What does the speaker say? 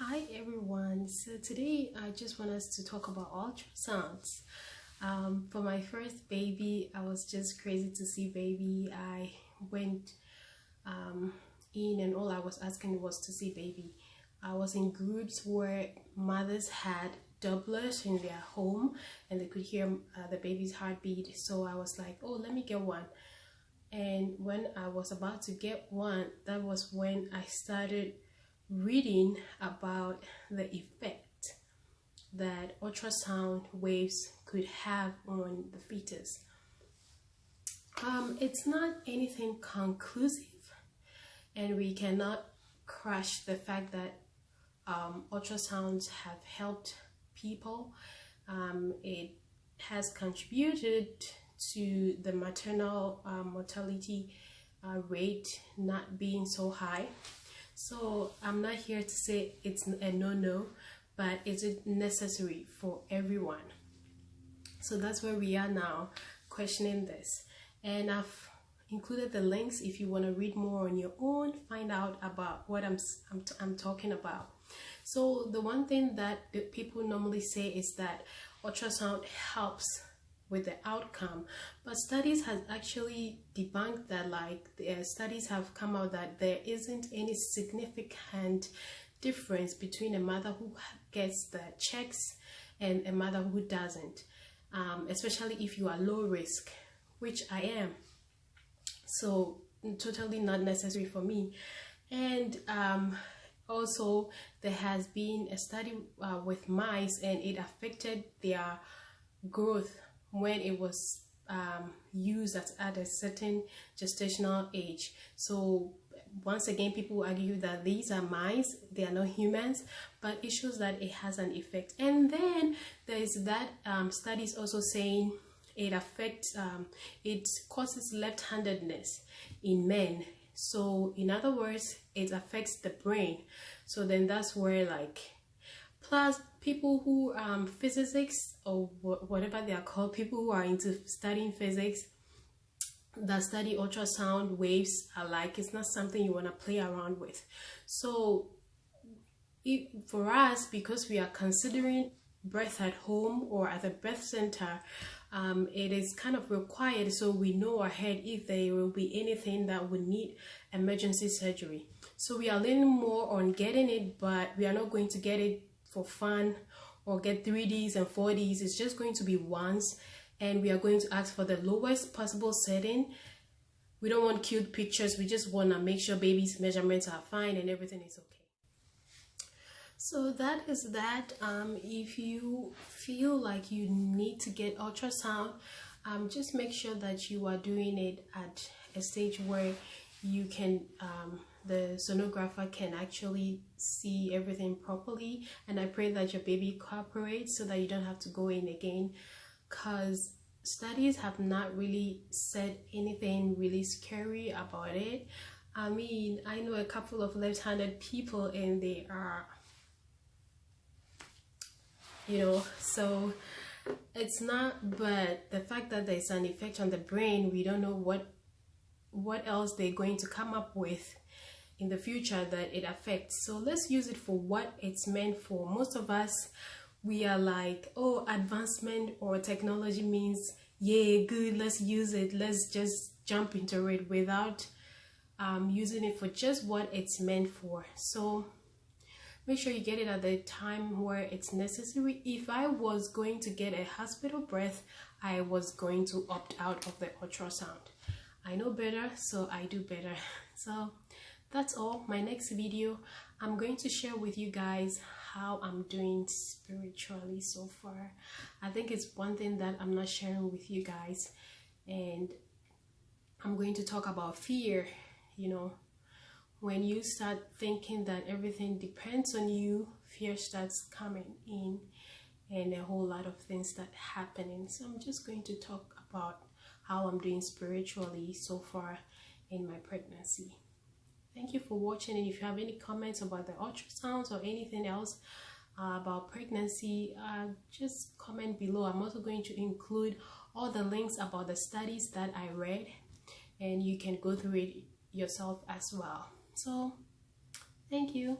Hi everyone, so today I just want us to talk about ultrasounds. For my first baby, I was just crazy to see baby. I went in and all I was asking was to see baby. I was in groups where mothers had doublers in their home and they could hear the baby's heartbeat, so I was like, oh, let me get one. And when I was about to get one, that was when I started reading about the effect that ultrasound waves could have on the fetus. It's not anything conclusive, and we cannot crush the fact that ultrasounds have helped people. It has contributed to the maternal mortality rate not being so high. So I'm not here to say it's a no-no, but is it necessary for everyone? So that's where we are now, questioning this. And I've included the links if you want to read more on your own, find out about what I'm talking about. So the one thing that people normally say is that ultrasound helps with the outcome, but studies has actually debunked that. Like the studies have come out that there isn't any significant difference between a mother who gets the checks and a mother who doesn't, especially if you are low risk, which I am. So totally not necessary for me. And also there has been a study with mice, and it affected their growth when it was used at a certain gestational age. So once again, people argue that these are mice, they are not humans, but it shows that it has an effect. And then there is that studies also saying it affects, it causes left-handedness in men. So in other words, it affects the brain. So then that's where, like, plus people who physicists or whatever they are called, people who are into studying physics that study ultrasound waves are like, it's not something you want to play around with. So for us, because we are considering birth at home or at the birth center, it is kind of required, so we know ahead if there will be anything that would need emergency surgery. So we are leaning more on getting it, but we are not going to get it for fun or get 3Ds and 4Ds. It's just going to be once, and we are going to ask for the lowest possible setting. We don't want cute pictures, we just want to make sure baby's measurements are fine and everything is okay. So that is that. If you feel like you need to get ultrasound, just make sure that you are doing it at a stage where you can the sonographer can actually see everything properly, and I pray that your baby cooperates so that you don't have to go in again, because studies have not really said anything really scary about it. I mean, I know a couple of left-handed people and they are, so it's not, but the fact that there's an effect on the brain, we don't know what else they're going to come up with in the future that it affects. So let's use it for what it's meant for. Most of us, we are like, oh, advancement or technology means, yeah, good, let's use it, let's just jump into it without using it for just what it's meant for. So make sure you get it at the time where it's necessary. If I was going to get a hospital birth, I was going to opt out of the ultrasound. I know better, so I do better. So that's all. My next video, I'm going to share with you guys how I'm doing spiritually so far. I think it's one thing that I'm not sharing with you guys, and I'm going to talk about fear. When you start thinking that everything depends on you, fear starts coming in, and a whole lot of things start happening. So I'm just going to talk about how I'm doing spiritually so far in my pregnancy. Thank you for watching, and if you have any comments about the ultrasounds or anything else about pregnancy, just comment below. I'm also going to include all the links about the studies that I read, and you can go through it yourself as well. So thank you.